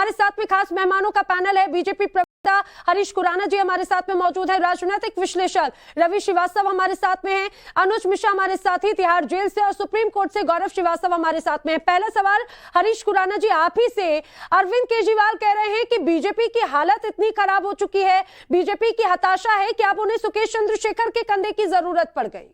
हमारे साथ में खास मेहमानों का पैनल है। बीजेपी प्रवक्ता हरीश खुराना जी हमारे साथ में मौजूद है, राजनीतिक विश्लेषक रवि श्रीवास्तव हमारे साथ में हैं, अनुज मिश्रा हमारे साथ ही तिहाड़ जेल से और सुप्रीम कोर्ट से गौरव श्रीवास्तव हमारे साथ में है। पहला सवाल हरीश खुराना जी आप ही से। अरविंद केजरीवाल कह रहे हैं कि बीजेपी की हालत इतनी खराब हो चुकी है, बीजेपी की हताशा है कि अब उन्हें सुकेश चंद्रशेखर के कंधे की जरूरत पड़ गई।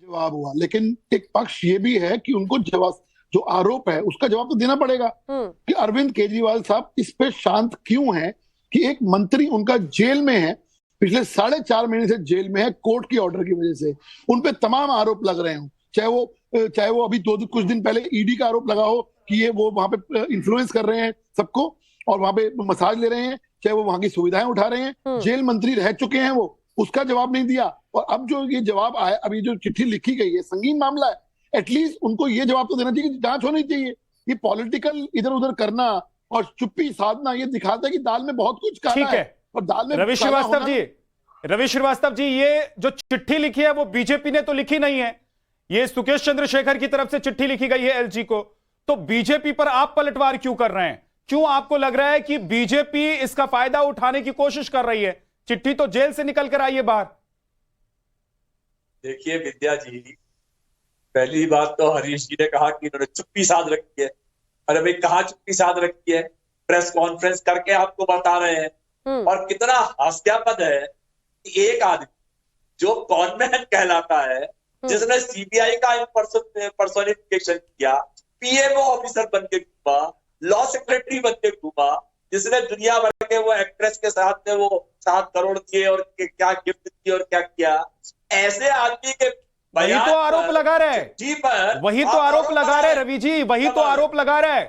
जवाब हुआ, लेकिन एक पक्ष ये भी है कि उनको जवाब, जो आरोप है उसका जवाब तो देना पड़ेगा कि अरविंद केजरीवाल साहब इस पे शांत क्यों हैं कि एक मंत्री उनका जेल में है, पिछले 4.5 महीने से जेल में है कोर्ट की ऑर्डर की वजह से। उन पे तमाम आरोप लग रहे हो, चाहे वो अभी कुछ दिन पहले ईडी का आरोप लगा हो कि ये वो वहां पे इन्फ्लुएंस कर रहे हैं सबको और वहां पे मसाज ले रहे हैं, चाहे वो वहां की सुविधाएं उठा रहे हैं। जेल मंत्री रह चुके हैं वो, उसका जवाब नहीं दिया। और अब जो ये जवाब आया, अभी जो चिट्ठी लिखी गई है, संगीन मामला है, एटलीस्ट उनको ये जवाब तो देना चाहिए कि जांच होनी चाहिए। ये पॉलिटिकल इधर उधर करना और चुप्पी साधना ये दिखाता है कि दाल में बहुत कुछ काला है और दाल में रवि श्रीवास्तव जी ये जो चिट्ठी लिखी है वो बीजेपी ने तो लिखी नहीं है, ये सुकेश चंद्रशेखर की तरफ से चिट्ठी लिखी गई है एलजी को। तो बीजेपी पर आप पलटवार क्यों कर रहे हैं? क्यों आपको लग रहा है कि बीजेपी इसका फायदा उठाने की कोशिश कर रही है? चिट्ठी तो जेल से निकल कर आई है बाहर। देखिए विद्या जी, पहली बात तो हरीश जी ने कहा कि इन्होंने चुप्पी साध रखी है। अरे भाई कहाँ चुप्पी साध रखी है? प्रेस कॉन्फ्रेंस करके आपको बता रहे हैं। और कितना हास्यास्पद है कि एक आदमी जो कॉनमैन कहलाता है, जिसने सीबीआई का पर्सोनिफिकेशन किया, पीएमओ ऑफिसर बन के घूमा, लॉ सेक्रेटरी बन के घूमा, जिसने दुनिया भर के वो एक्ट्रेस के साथ में वो 7 करोड़ दिए और क्या गिफ्ट दिए और क्या किया, ऐसे आदमी के वही तो आरोप लगा रहे, वही तो आरोप लगा रहे रवि जी, वही तो आरोप लगा रहे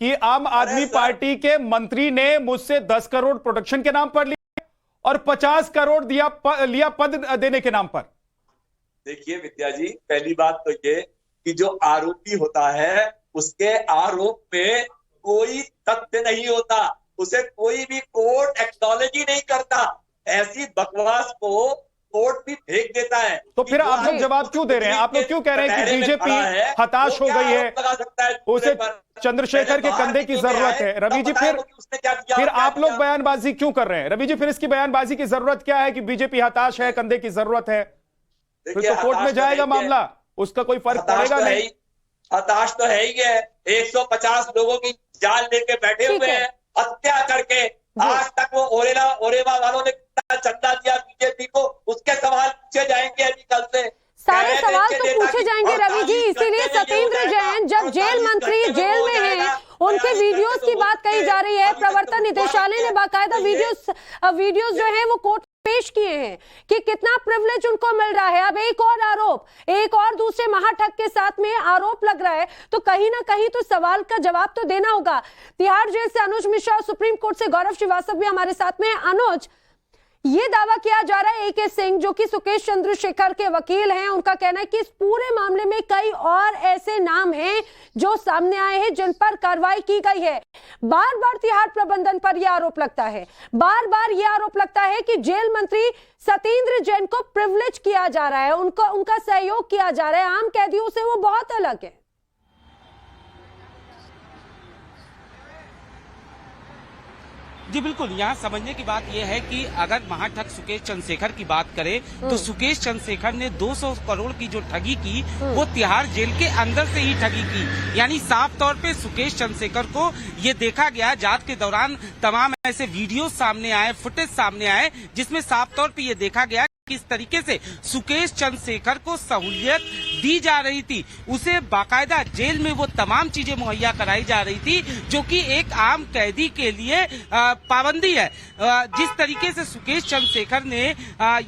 कि आम आदमी पार्टी के मंत्री ने मुझसे 10 करोड़ प्रोडक्शन के नाम पर लिया और 50 करोड़ लिया पद देने के नाम पर। देखिए विद्या जी, पहली बात तो ये कि जो आरोपी होता है उसके आरोप में कोई तथ्य नहीं होता, उसे कोई भी कोर्ट एक्नॉलेज ही नहीं करता। ऐसी बकवास को कोर्ट भी फेंक देता है। तो फिर आप लोग जवाब क्यों दे रहे हैं? आप लोग क्यों कह रहे हैं कि बीजेपी हताश हो गई है, उसे चंद्रशेखर के कंधे की जरूरत है? रवि जी फिर आप लोग बयानबाजी क्यों कर रहे हैं? रवि जी फिर इसकी बयानबाजी की जरूरत क्या है कि बीजेपी हताश है, कंधे की जरूरत है? फिर तो कोर्ट में जाएगा मामला, उसका कोई फर्क पड़ेगा नहीं। हताश तो है ही है, 150 लोगों की जान लेके बैठे हुए हैं, हत्या करके। आज तक वो ओरेवा वालों ने कितना चंदा दिया बीजेपी को, उसके सवाल पूछे जाएंगे अभी कल से। सारे सवाल तो पूछे जाएंगे रवि जी, इसीलिए सत्येंद्र जैन जब जेल मंत्री जेल में हैं, उनके वीडियोस की बात कही जा रही है। प्रवर्तन निदेशालय ने बाकायदा वीडियोस जो है वो कोर्ट पेश किए हैं कि कितना प्रिविलेज उनको मिल रहा है। अब एक और आरोप, एक और दूसरे महाठग के साथ में आरोप लग रहा है, तो कहीं ना कहीं तो सवाल का जवाब तो देना होगा। तिहाड़ जेल से अनुज मिश्रा और सुप्रीम कोर्ट से गौरव श्रीवास्तव भी हमारे साथ में। अनुज, ये दावा किया जा रहा है एके सिंह जो कि सुकेश चंद्रशेखर के वकील हैं, उनका कहना है कि इस पूरे मामले में कई और ऐसे नाम हैं जो सामने आए हैं जिन पर कार्रवाई की गई है। बार बार तिहाड़ प्रबंधन पर यह आरोप लगता है, बार बार यह आरोप लगता है कि जेल मंत्री सत्येंद्र जैन को प्रिविलेज किया जा रहा है, उनका सहयोग किया जा रहा है, आम कैदियों से वो बहुत अलग है। जी बिल्कुल, यहाँ समझने की बात यह है कि अगर महाठग सुकेश चंद्रशेखर की बात करें तो सुकेश चंद्रशेखर ने 200 करोड़ की जो ठगी की वो तिहाड़ जेल के अंदर से ही ठगी की। यानी साफ तौर पे सुकेश चंद्रशेखर को ये देखा गया, जांच के दौरान तमाम ऐसे वीडियो सामने आए, फुटेज सामने आए, जिसमें साफ तौर पे ये देखा गया किस तरीके से सुकेश चंद्रशेखर को सहूलियत दी जा रही थी, उसे बाकायदा जेल में वो तमाम चीजें मुहैया कराई जा रही थी जो कि एक आम कैदी के लिए पाबंदी है। जिस तरीके से सुकेश चंद्रशेखर ने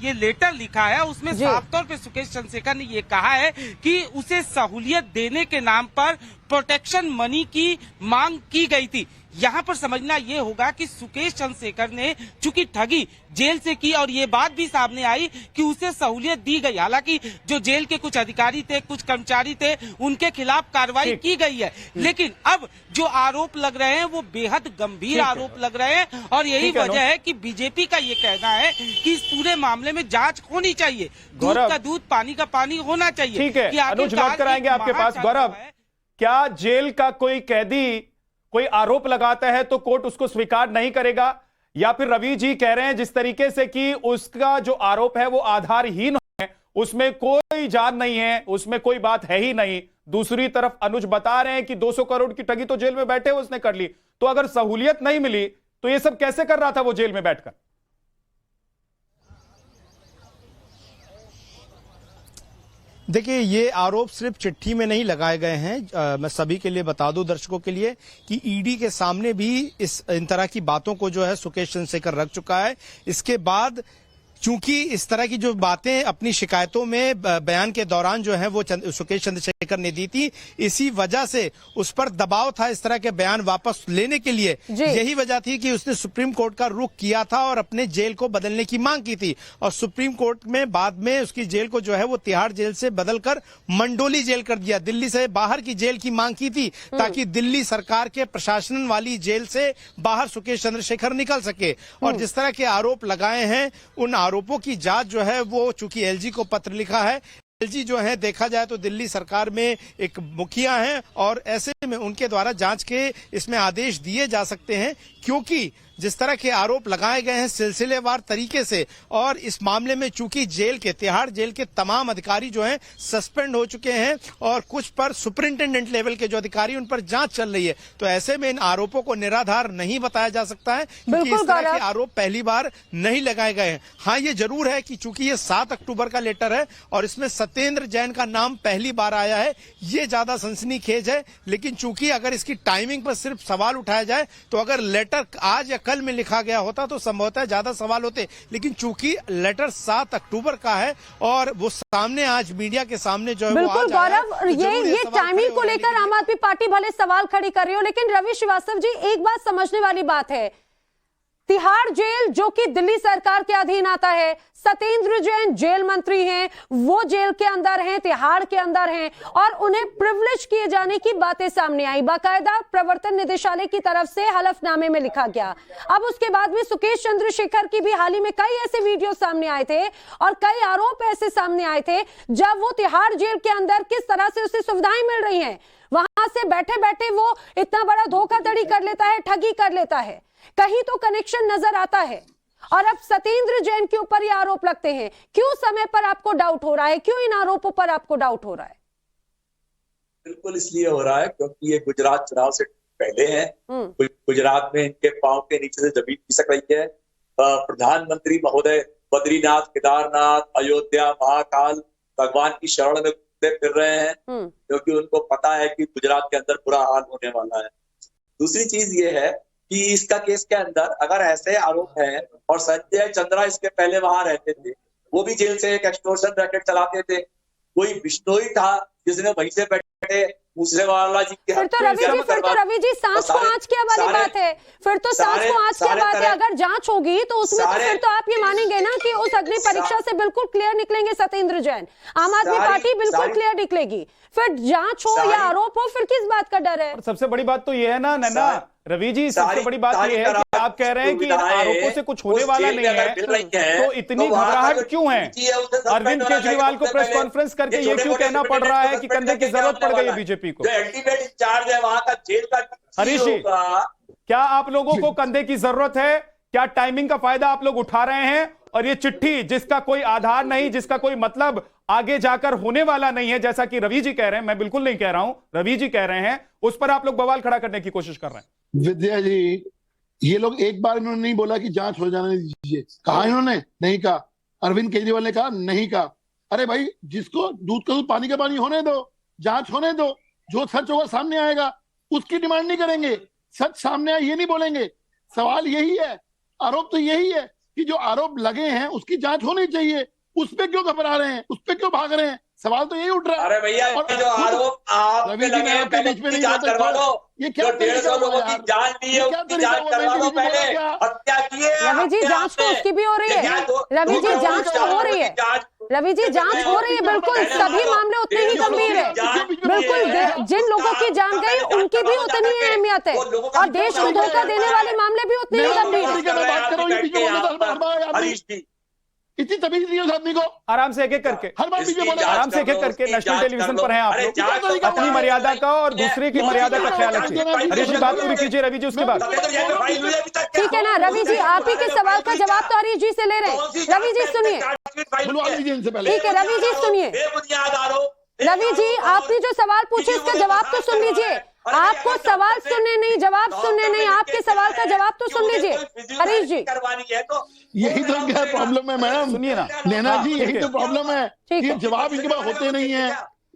ये लेटर लिखा है उसमें साफ तौर पे सुकेश चंद्रशेखर ने ये कहा है कि उसे सहूलियत देने के नाम पर प्रोटेक्शन मनी की मांग की गई थी। यहाँ पर समझना ये होगा कि सुकेश चंद्रशेखर ने चूंकि ठगी जेल से की और ये बात भी सामने आई कि उसे सहूलियत दी गई। हालांकि जो जेल के कुछ अधिकारी थे, कुछ कर्मचारी थे, उनके खिलाफ कार्रवाई की गई है, लेकिन अब जो आरोप लग रहे हैं वो बेहद गंभीर आरोप लग रहे हैं और यही वजह है कि बीजेपी का ये कहना है कि इस पूरे मामले में जांच होनी चाहिए, दूध का दूध पानी का पानी होना चाहिए। ठीक है, अनुज बात कराएंगे आपके पास। गौरव, क्या जेल का कोई कैदी कोई आरोप लगाता है तो कोर्ट उसको स्वीकार नहीं करेगा, या फिर रवि जी कह रहे हैं जिस तरीके से कि उसका जो आरोप है वो आधारहीन है, उसमें कोई जान नहीं है, उसमें कोई बात है ही नहीं। दूसरी तरफ अनुज बता रहे हैं कि 200 करोड़ की ठगी तो जेल में बैठे हुए उसने कर ली, तो अगर सहूलियत नहीं मिली तो ये सब कैसे कर रहा था वो जेल में बैठकर? देखिए, ये आरोप सिर्फ चिट्ठी में नहीं लगाए गए हैं। मैं सभी के लिए बता दूं, दर्शकों के लिए, कि ईडी के सामने भी इन तरह की बातों को जो है सुकेश चंद्रशेखर रख चुका है। इसके बाद चूंकि इस तरह की जो बातें अपनी शिकायतों में बयान के दौरान जो है वो सुकेश चंद्रशेखर ने दी थी, इसी वजह से उस पर दबाव था इस तरह के बयान वापस लेने के लिए। यही वजह थी कि उसने सुप्रीम कोर्ट का रुख किया था और अपने जेल को बदलने की मांग की थी, और सुप्रीम कोर्ट में बाद में उसकी जेल को जो है वो तिहाड़ जेल से बदलकर मंडोली जेल कर दिया। दिल्ली से बाहर की जेल की मांग की थी ताकि दिल्ली सरकार के प्रशासन वाली जेल से बाहर सुकेश चंद्रशेखर निकल सके। और जिस तरह के आरोप लगाए हैं, उन आरोपों की जांच जो है वो, चूंकि एलजी को पत्र लिखा है, एलजी जो है देखा जाए तो दिल्ली सरकार में एक मुखिया हैं, और ऐसे में उनके द्वारा जांच के इसमें आदेश दिए जा सकते हैं, क्योंकि जिस तरह के आरोप लगाए गए हैं सिलसिलेवार तरीके से, और इस मामले में चूंकि जेल के, तिहाड़ जेल के तमाम अधिकारी जो हैं सस्पेंड हो चुके हैं, और कुछ पर सुपरिंटेंडेंट लेवल के जो अधिकारी, उन पर जांच चल रही है, तो ऐसे में इन आरोपों को निराधार नहीं बताया जा सकता है, क्योंकि इस तरह के आरोप पहली बार नहीं लगाए गए हैं। हाँ, ये जरूर है कि चूंकि ये 7 अक्टूबर का लेटर है और इसमें सत्येंद्र जैन का नाम पहली बार आया है, ये ज्यादा सनसनीखेज है। लेकिन चूंकि अगर इसकी टाइमिंग पर सिर्फ सवाल उठाया जाए, तो अगर लेटर आज या कल में लिखा गया होता तो संभवतः ज्यादा सवाल होते, लेकिन चूंकि लेटर 7 अक्टूबर का है और वो सामने आज मीडिया के सामने जो है बिल्कुल गौरव, ये टाइमिंग को लेकर आम आदमी पार्टी भले सवाल खड़ी कर रही हो, लेकिन रवि श्रीवास्तव जी, एक बात समझने वाली बात है, तिहाड़ जेल जो कि दिल्ली सरकार के अधीन आता है, सत्येंद्र जैन जेल मंत्री हैं, वो जेल के अंदर हैं, तिहाड़ के अंदर हैं, और उन्हें प्रिविलेज किए जाने की बातें सामने आई, बाकायदा प्रवर्तन निदेशालय की तरफ से हलफनामे में लिखा गया। अब उसके बाद में सुकेश चंद्रशेखर की भी हाल ही में कई ऐसे वीडियो सामने आए थे और कई आरोप ऐसे सामने आए थे, जब वो तिहाड़ जेल के अंदर किस तरह से उसे सुविधाएं मिल रही हैं, वहां से बैठे बैठे वो इतना बड़ा धोखाधड़ी कर लेता है, ठगी कर लेता है, कहीं तो कनेक्शन नजर आता है। और अब सत्येंद्र जैन के ऊपर ये आरोप लगते हैं, क्यों समय पर आपको डाउट हो रहा है, क्यों इन आरोपों पर आपको डाउट हो रहा है? बिल्कुल इसलिए हो रहा है क्योंकि ये गुजरात चुनाव से पहले है। गुजरात में इनके पांव के नीचे से जमीन खिसक रही है। प्रधानमंत्री महोदय बद्रीनाथ, केदारनाथ, अयोध्या, महाकाल, भगवान की शरण में घूमते फिर रहे हैं, क्योंकि उनको पता है कि गुजरात के अंदर बुरा हाल होने वाला है। दूसरी चीज ये है कि इसका केस के अंदर अगर ऐसे आरोप हैं, और संजय चंद्रा इसके पहले वहां रहते थे, वो भी जेल से एक एक्सटॉर्शन रैकेट चलाते थे, कोई बिश्नोई था जिसने वहीं से बैठे दूसरे वाला जी की फिर तो रवि जी सांस को आंच क्या वाली बात है, फिर तो सांस को आंच क्या बात है। अगर जांच होगी तो उसमें तो फिर तो आप ये मानेंगे ना कि उस अग्नि परीक्षा से बिल्कुल क्लियर निकलेंगे सत्येंद्र जैन, आम आदमी पार्टी बिल्कुल क्लियर निकलेगी। फिर जांच हो या आरोप हो, फिर किस बात का डर है? सबसे बड़ी बात तो ये है ना नैना, रवि जी, सबसे बड़ी बात ये है कि आप कह रहे हैं कि आरोपों से कुछ होने वाला नहीं है, तो इतनी घबराहट क्यों है? अरविंद केजरीवाल को प्रेस कॉन्फ्रेंस करके ये क्यों कहना पड़ रहा है कि कंधे की जरूरत पड़ गई है बीजेपी को? अल्टीमेट इंचार्ज है वहां का जेल का। हरीश जी, क्या आप लोगों को कंधे की जरूरत है? क्या टाइमिंग का फायदा आप लोग उठा रहे हैं? और ये चिट्ठी जिसका कोई आधार नहीं, जिसका कोई मतलब आगे जाकर होने वाला नहीं है, जैसा कि रवि जी कह रहे हैं, मैं बिल्कुल नहीं कह रहा हूं, रवि जी कह रहे हैं, उस पर आप लोग बवाल खड़ा करने की कोशिश कर रहे हैं। विद्या जी, ये लोग एक बार इन्होंने नहीं बोला कि जांच हो जाने दीजिए, कहा इन्होंने? नहीं कहा। अरविंद केजरीवाल ने कहा? नहीं कहा। अरे भाई, जिसको दूध का दूध पानी का पानी होने दो, जांच होने दो, जो सच होगा सामने आएगा, उसकी डिमांड नहीं करेंगे। सच सामने आए ये नहीं बोलेंगे। सवाल यही है, आरोप तो यही है कि जो आरोप लगे हैं उसकी जांच होनी चाहिए। उस पे क्यों घबरा रहे हैं, उस पे क्यों भाग रहे हैं? सवाल तो यही उठ रहा है। अरे भैया, जो आरोप आप पे लगे हैं, पहले उसकी जांच करवा लो। ये क्या 150 लोगों की जान ली है, उसकी जांच करवा लो पहले। हत्या की है रवि जी, जांच तो उसकी भी हो रही है। रवि जी, जांच तो हो रही है। रवि जी, जांच हो रही है, बिल्कुल सभी मामले उतने ही गंभीर है। बिल्कुल, जिन लोगों की जान गई उनकी भी उतनी ही अहमियत है, और देश को धोखा देने वाले मामले भी उतने ही गंभीर है। हरीश जी, इतनी तमीज नहीं है उस आदमी को। आराम से एक एक करके, हर बार बीजेपी बोले आराम से एक एक करके। नेशनल टेलीविजन पर हैं आप लोग, अपनी मर्यादा का और दूसरे की मर्यादा का ख्याल रखिए। हरीश जी बात पूरी कीजिए, रवि जी उसके बाद। ठीक है ना रवि जी, आप ही के सवाल का जवाब तो हरीश जी से ले रहे हैं। रवि जी सुनिए, ठीक है रवि जी सुनिए। रवि जी, आपने जो सवाल पूछे इसका जवाब तो सुन लीजिए। आपको सवाल सुनने नहीं, जवाब सुनने नहीं, आपके सवाल का जवाब तो सुन लीजिए हरीश जी। यही तो क्या प्रॉब्लम है मैडम, सुनिए ना नैना जी, यही तो प्रॉब्लम है ठीक कि है। जवाब इनके पास होते नहीं है,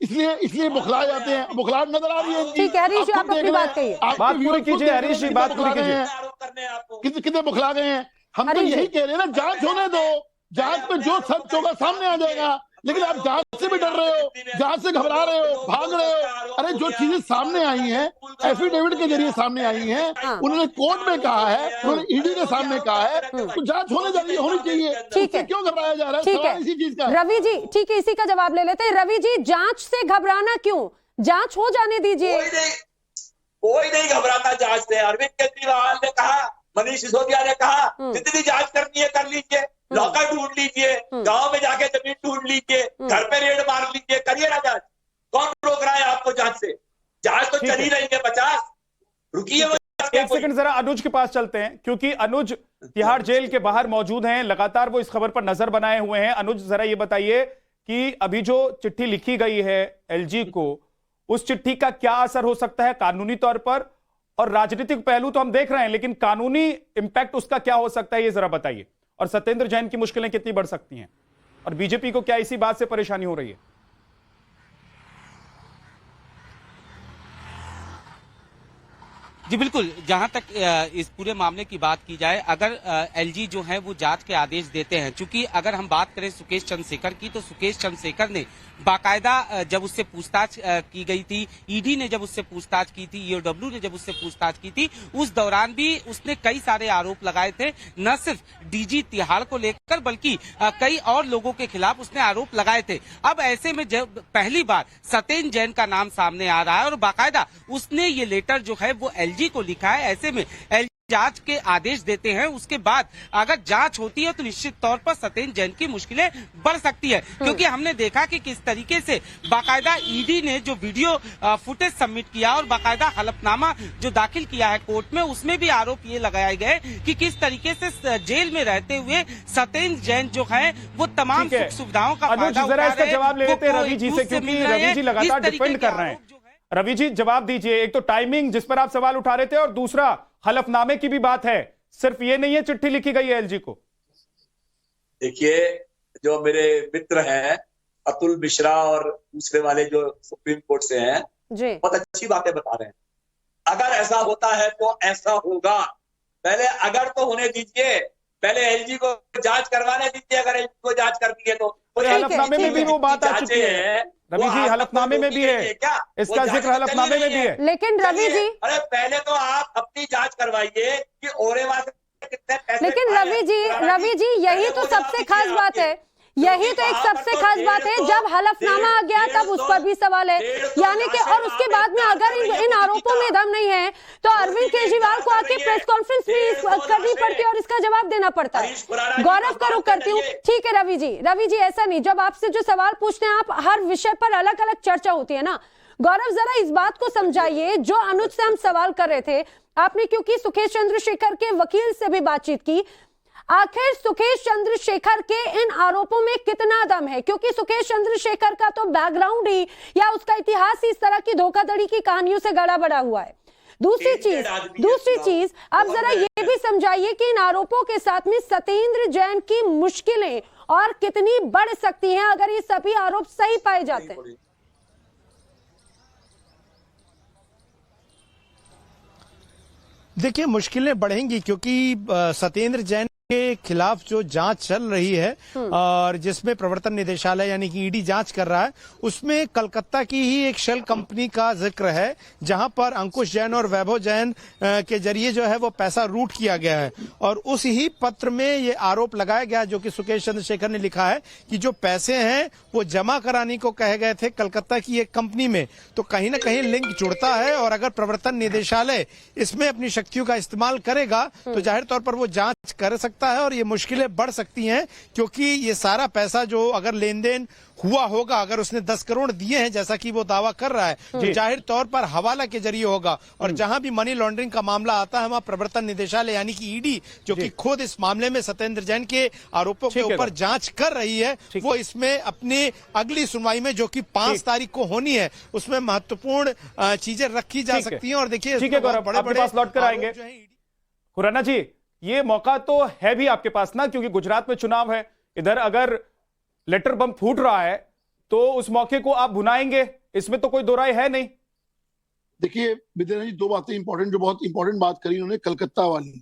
इसलिए बुखला जाते हैं। बुखलाहट नजर आ रही है। ठीक है हरीश जी, आप अपनी बात कहिए। बात पूरी कीजिए हरीश जी, बात पूरी कीजिए। कितने बुखला गए हैं। हम तो हरीश जी। यही कह रहे हैं ना, जांच होने दो, जांच में जो सच होगा सामने आ जाएगा। लेकिन आप जांच से भी डर रहे हो, जांच से घबरा रहे हो, भाग रहे हो। अरे जो चीजें सामने आई हैं, एफिडेविट के जरिए सामने आई हैं, उन्होंने कोर्ट में कहा है, उन्होंने ईडी के सामने कहा है, तो जांच होनी चाहिए। ठीक है, क्यों घबराया जा रहा है? ठीक सवाल इसी चीज का है रवि जी, ठीक है इसी का जवाब ले लेते हैं। रवि जी, जांच से घबराना क्यों, जांच हो जाने दीजिए। कोई नहीं घबराता जांच से। अरविंद केजरीवाल ने कहा, मनीष सिसोदिया ने कहा, जितनी जांच करनी है कर लीजिए, लॉकर ढूंढ लीजिए, गांव में जाके जमीन ढूंढ लीजिए, घर पे रेड मार लीजिए, करिए ना जांच। कौन रोक रहा है आपको जांच से? जांच तो चल ही रही है 50। रुकिए, एक सेकंड जरा अनुज के पास चलते हैं, क्योंकि अनुज तिहाड़ जेल के बाहर मौजूद हैं, लगातार वो इस खबर पर नजर बनाए हुए हैं। अनुज जरा ये बताइए कि अभी जो चिट्ठी लिखी गई है एलजी को, उस चिट्ठी का क्या असर हो सकता है कानूनी तौर पर, और राजनीतिक पहलू तो हम देख रहे हैं, लेकिन कानूनी इंपैक्ट उसका क्या हो सकता है, ये जरा बताइए। और सत्येंद्र जैन की मुश्किलें कितनी बढ़ सकती हैं, और बीजेपी को क्या इसी बात से परेशानी हो रही है? जी बिल्कुल, जहां तक इस पूरे मामले की बात की जाए, अगर एलजी जो है वो जांच के आदेश देते हैं, चूंकि अगर हम बात करें सुकेश चंद्रशेखर की, तो सुकेश चंद्रशेखर ने बाकायदा जब उससे पूछताछ की गई थी, ईडी ने जब उससे पूछताछ की थी, ईओडब्ल्यू ने जब उससे पूछताछ की थी, उस दौरान भी उसने कई सारे आरोप लगाए थे, न सिर्फ डीजी तिहाड़ को लेकर बल्कि कई और लोगों के खिलाफ उसने आरोप लगाए थे। अब ऐसे में जब पहली बार सत्येंद्र जैन का नाम सामने आ रहा है और बाकायदा उसने ये लेटर जो है वो एलजी को लिखा है, ऐसे में एलजी जांच के आदेश देते हैं, उसके बाद अगर जांच होती है तो निश्चित तौर पर सत्येंद्र जैन की मुश्किलें बढ़ सकती है, क्योंकि हमने देखा कि किस तरीके से बाकायदा ईडी ने जो वीडियो फुटेज सबमिट किया और बाकायदा हलफनामा जो दाखिल किया है कोर्ट में, उसमें भी आरोप ये लगाए गए कि किस तरीके से जेल में रहते हुए सत्येंद्र जैन जो है वो तमाम सुख सुविधाओं का फायदा उठा रहे हैं। इसका जवाब ले लेते हैं रवि जी से, क्योंकि रवि जी लगातार डिफेंड कर रहे हैं। रवि जी जवाब दीजिए, एक तो टाइमिंग जिस पर आप सवाल उठा रहे थे, और दूसरा हलफनामे की भी बात है, सिर्फ ये नहीं है चिट्ठी लिखी गई है एलजी को। देखिए, जो मेरे मित्र हैं अतुल मिश्रा और दूसरे वाले जो सुप्रीम कोर्ट से हैं, बहुत अच्छी बातें बता रहे हैं। अगर ऐसा होता है तो ऐसा होगा, पहले अगर तो होने दीजिए, पहले एलजी को जांच करवाने दीजिए। अगर एलजी को जांच कर दिए तो हलफनामे में भी वो बात आ चुकी है रवि जी, हलफनामे में भी है, इसका जिक्र हलफनामे में भी है। लेकिन रवि जी, अरे पहले तो आप अपनी जांच करवाइए कि ओरेवा से कितने पैसे। लेकिन रवि जी यही तो सबसे खास बात है, यही तो एक सबसे खास बात है। जब हलफनामा आ गया तब उस पर भी सवाल है, यानी कि और उसके बाद में अगर इन आरोपों में दम नहीं है तो अरविंद केजरीवाल को आके प्रेस कॉन्फ्रेंस भी करनी पड़ती है और इसका जवाब देना पड़ता है। गौरव का रुख करती हूँ। ठीक है रवि जी ऐसा नहीं, जब आपसे जो सवाल पूछते हैं आप, हर विषय पर अलग अलग चर्चा होती है ना। गौरव जरा इस बात को समझाइए, जो अनुज से हम सवाल कर रहे थे, आपने क्योंकि सुकेश चंद्रशेखर के वकील से भी बातचीत की, आखिर सुकेश चंद्रशेखर के इन आरोपों में कितना दम है? क्योंकि सुकेश चंद्रशेखर का तो बैकग्राउंड ही या उसका इतिहास इस तरह की धोखाधड़ी की कहानियों से गड़ा बड़ा हुआ है। दूसरी चीज अब जरा ये भी समझाइए कि इन आरोपों के साथ में सत्येंद्र जैन की मुश्किलें और कितनी बढ़ सकती हैं अगर ये सभी आरोप सही पाए जाते हैं। देखिए, मुश्किलें बढ़ेंगी क्योंकि सत्येंद्र जैन के खिलाफ जो जांच चल रही है और जिसमें प्रवर्तन निदेशालय यानी कि ईडी जांच कर रहा है, उसमें कलकत्ता की ही एक शेल कंपनी का जिक्र है, जहां पर अंकुश जैन और वैभव जैन के जरिए जो है वो पैसा रूट किया गया है। और उस ही पत्र में ये आरोप लगाया गया जो कि सुकेश चंद्रशेखर ने लिखा है कि जो पैसे हैं वो जमा कराने को कहे गए थे कलकत्ता की एक कंपनी में। तो कहीं ना कहीं लिंक जुड़ता है, और अगर प्रवर्तन निदेशालय इसमें अपनी शक्तियों का इस्तेमाल करेगा तो जाहिर तौर पर वो जांच कर सकता सकता है और ये मुश्किलें बढ़ सकती हैं, क्योंकि ये सारा पैसा जो अगर लेन देन हुआ होगा, अगर उसने 10 करोड़ दिए हैं जैसा कि वो दावा कर रहा है, तो जाहिर तौर पर हवाला के जरिए होगा। और जहां भी मनी लॉन्ड्रिंग का मामला आता है वहां प्रवर्तन निदेशालय यानी कि ईडी, जो कि खुद इस मामले में सत्येंद्र जैन के आरोपों के ऊपर जांच कर रही है, वो इसमें अपनी अगली सुनवाई में जो कि 5 तारीख को होनी है उसमें महत्वपूर्ण चीजें रखी जा सकती हैं। और देखिए ठीक है गौरव, आपके पास लौट कर आएंगे। खुराना जी, ये मौका तो है भी आपके पास ना, क्योंकि गुजरात में चुनाव है, इधर अगर लेटर बम फूट रहा है तो उस मौके को आप भुनाएंगे, इसमें तो कोई दो राय है नहीं। देखिए विद्या जी, 2 बातें इंपॉर्टेंट, जो बहुत इंपॉर्टेंट बात करी उन्होंने कलकत्ता वाली।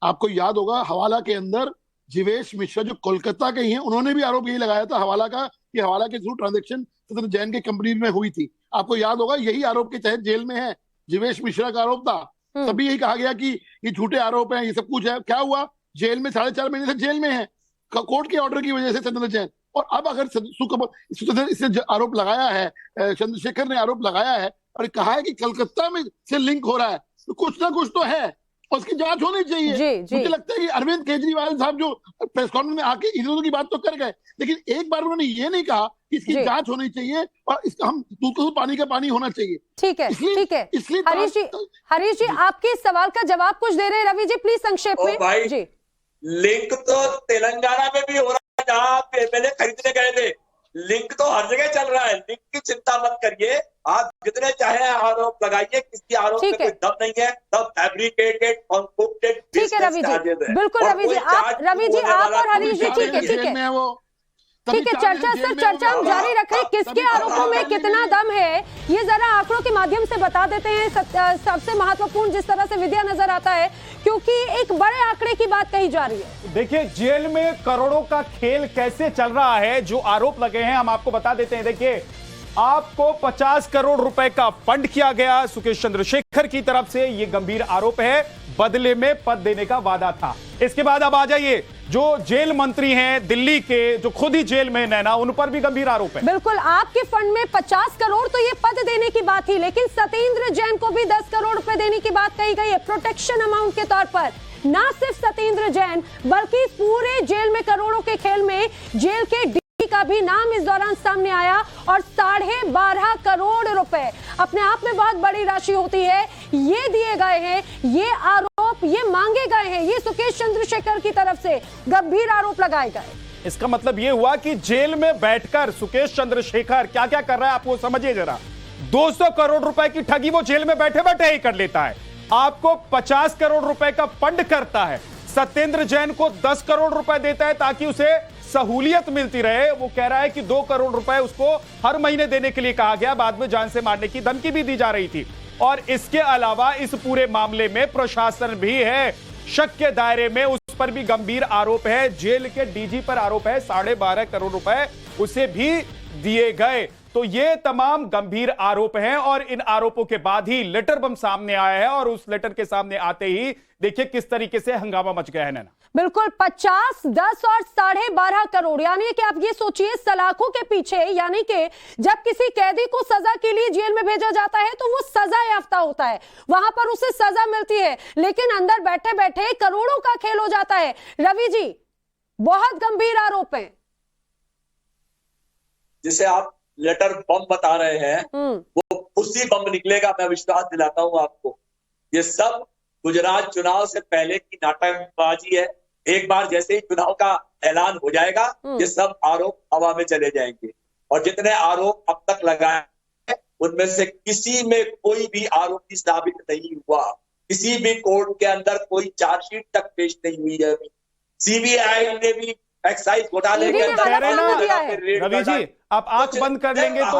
आपको याद होगा हवाला के अंदर जीवेश मिश्रा जो कोलकाता के ही हैं, उन्होंने भी आरोप यही लगाया था हवाला का, कि हवाला के थ्रू ट्रांजैक्शन सत्येंद्र जैन के कंपनी में हुई थी। आपको याद होगा यही आरोप के तहत जेल में है, जीवेश मिश्रा का आरोप था। तभी यही कहा गया कि ये झूठे आरोप हैं, ये सब कुछ है। क्या हुआ, जेल में 4.5 महीने से जेल में है कोर्ट के ऑर्डर की वजह से सत्येंद्र जैन। और अब अगर इसने आरोप लगाया है, चंद्रशेखर ने आरोप लगाया है और कहा है कि कलकत्ता में से लिंक हो रहा है, तो कुछ ना कुछ तो है, और उसकी जांच होनी चाहिए। मुझे लगता है कि अरविंद केजरीवाल साहब जो प्रेस कॉन्फ्रेंस में आके इधर उधर की बात तो कर गए, लेकिन एक बार उन्होंने ये नहीं कहा कि इसकी जांच होनी चाहिए और इसका हम दूध को पानी का पानी होना चाहिए। ठीक है, ठीक है। इसलिए हरीश जी आपके इस सवाल का जवाब कुछ दे रहे हैं। रवि जी प्लीज संक्षेप में जी। लिंक तो तेलंगाना में भी हो रहा है, जहां आप एमएलए खरीदने गए थे। लिंक तो हर जगह चल रहा है, लिंक की चिंता मत करिए, आप जितने चाहे आरोप लगाइए, किसी आरोप में कोई दम नहीं है, सब फैब्रिकेटेड कंस्ट्रक्टेड। ठीक है रवि जी, बिल्कुल रवि जी, आप और हरीश जी, ठीक है ठीक है ठीक है। चर्चा हम जारी रखें, किसके आरोपों में कितना दम है ये जरा आंकड़ों के माध्यम से बता देते हैं। सबसे महत्वपूर्ण जिस तरह से विद्या नजर आता है, क्योंकि एक बड़े आंकड़े की बात कही जा रही है। देखिए जेल में करोड़ों का खेल कैसे चल रहा है, जो आरोप लगे हैं हम आपको बता देते हैं। देखिए आपको 50 करोड़ रुपए का फंड किया गया सुकेश चंद्रशेखर की तरफ से, यह गंभीर आरोप है, बदले में पद देने का वादा था। इसके बाद अब आ जाइए, जो जेल मंत्री हैं दिल्ली के, जो खुद ही जेल में नैना, उन पर भी गंभीर आरोप है। बिल्कुल, आपके फंड में 50 करोड़ तो ये पद देने की बात थी, लेकिन सत्येंद्र जैन को भी 10 करोड़ रुपए देने की बात कही गई है प्रोटेक्शन अमाउंट के तौर पर। ना सिर्फ सत्येंद्र जैन, बल्कि पूरे जेल में करोड़ों के खेल में जेल के का भी नाम इस दौरान सामने आया, और 12.5 करोड़ रुपए अपने आप में बहुत बड़ी राशि होती है, ये दिए गए हैं, ये आरोप ये मांगे गए हैं, ये सुकेश चंद्रशेखर की तरफ से गंभीर आरोप लगाए गए। इसका मतलब ये हुआ कि जेल में बैठकर सुकेश चंद्रशेखर क्या क्या कर रहा है, आप वो समझिए जरा। 200 करोड़ रुपए की ठगी वो जेल में बैठे बैठे ही कर लेता है, आपको 50 करोड़ रुपए का फंड करता है, सत्येंद्र जैन को 10 करोड़ रुपए देता है ताकि उसे सहूलियत मिलती रहे। वो कह रहा है कि 2 करोड़ रुपए उसको हर महीने देने के लिए कहा गया, बाद में जान से मारने की धमकी भी दी जा रही थी। और इसके अलावा इस पूरे मामले में प्रशासन भी है शक के दायरे में, उस पर भी गंभीर आरोप है। जेल के डीजी पर आरोप है 12.5 करोड़ रुपए उसे भी दिए गए। तो ये तमाम गंभीर आरोप हैं, और इन आरोपों के बाद ही लेटर बम सामने आया है, और उस लेटर के सामने आते ही देखिए किस तरीके से हंगामा मच गया है नैना। बिल्कुल, 50, 10 और 12.5 करोड़, यानी कि आप ये सोचिए सलाखों के पीछे, यानी कि जब किसी कैदी को सजा के लिए जेल में भेजा जाता है तो वो सजा याफ्ता होता है, वहां पर उसे सजा मिलती है, लेकिन अंदर बैठे बैठे करोड़ों का खेल हो जाता है। रवि जी, बहुत गंभीर आरोप है। जिसे आप लेटर बम बता रहे हैं, वो उसी बम निकलेगा, मैं विश्वास दिलाता हूं आपको। ये सब गुजरात चुनाव से पहले की नाटकबाजी है। एक बार जैसे ही चुनाव का ऐलान हो जाएगा, ये सब आरोप हवा में चले जाएंगे, और जितने आरोप अब तक लगाए हैं उनमें से किसी में कोई भी आरोपी साबित नहीं हुआ। किसी भी कोर्ट के अंदर कोई चार्जशीट तक पेश नहीं हुई है। अभी सीबीआई ने भी एक्साइज घोटाले के रवि जी, आप आंख बंद कर लेंगे तो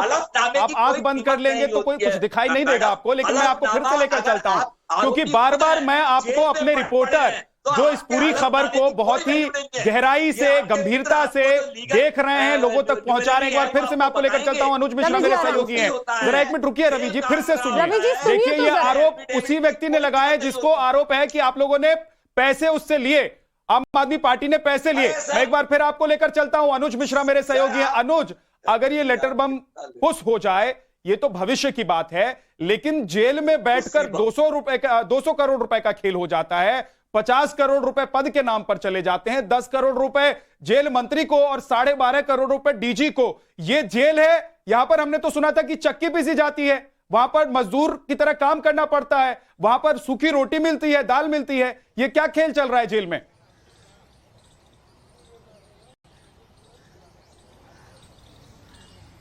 आप आंख बंद कर लेंगे तो कोई कुछ दिखाई नहीं देगा आपको, लेकिन मैं आपको फिर से लेकर चलता हूं, क्योंकि बार बार मैं आपको अपने रिपोर्टर जो इस पूरी खबर को बहुत ही गहराई से गंभीरता से देख रहे हैं, लोगों तक पहुंचा रहे हैं, एक बार फिर से मैं आपको लेकर चलता हूं। अनुज मिश्रा मेरे सहयोगी हैं, जरा 1 मिनट रुकिए रवि जी, फिर से सुनिए। देखिए ये आरोप उसी व्यक्ति ने लगाया है जिसको आरोप है कि आप लोगों ने पैसे उससे लिए, आम आदमी पार्टी ने पैसे लिए। मैं एक बार फिर आपको लेकर चलता हूं, अनुज मिश्रा मेरे सहयोगी हैं। अनुज, अगर ये लेटर बम पुश हो जाए, ये तो भविष्य की बात है, लेकिन जेल में बैठकर 200 करोड़ रुपए का खेल हो जाता है, 50 करोड़ रुपए पद के नाम पर चले जाते हैं, 10 करोड़ रुपए जेल मंत्री को और 12.5 करोड़ रुपए डीजी को। ये जेल है। यहां पर हमने तो सुना था कि चक्की पीसी जाती है, वहां पर मजदूर की तरह काम करना पड़ता है, वहां पर सूखी रोटी मिलती है, दाल मिलती है। ये क्या खेल चल रहा है जेल में?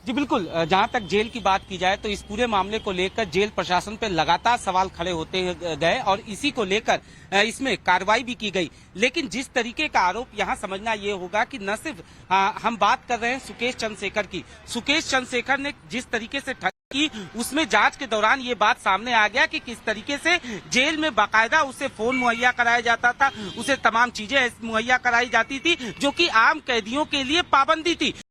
जी बिल्कुल, जहां तक जेल की बात की जाए तो इस पूरे मामले को लेकर जेल प्रशासन पर लगातार सवाल खड़े होते गए और इसी को लेकर इसमें कार्रवाई भी की गई। लेकिन जिस तरीके का आरोप यहां समझना ये होगा कि न सिर्फ हम बात कर रहे हैं सुकेश चंद्रशेखर की, सुकेश चंद्रशेखर ने जिस तरीके से ठगी की उसमें जांच के दौरान ये बात सामने आ गया कि किस तरीके से जेल में बाकायदा उसे फोन मुहैया कराया जाता था, उसे तमाम चीजें मुहैया कराई जाती थी जो कि आम कैदियों के लिए पाबंदी थी।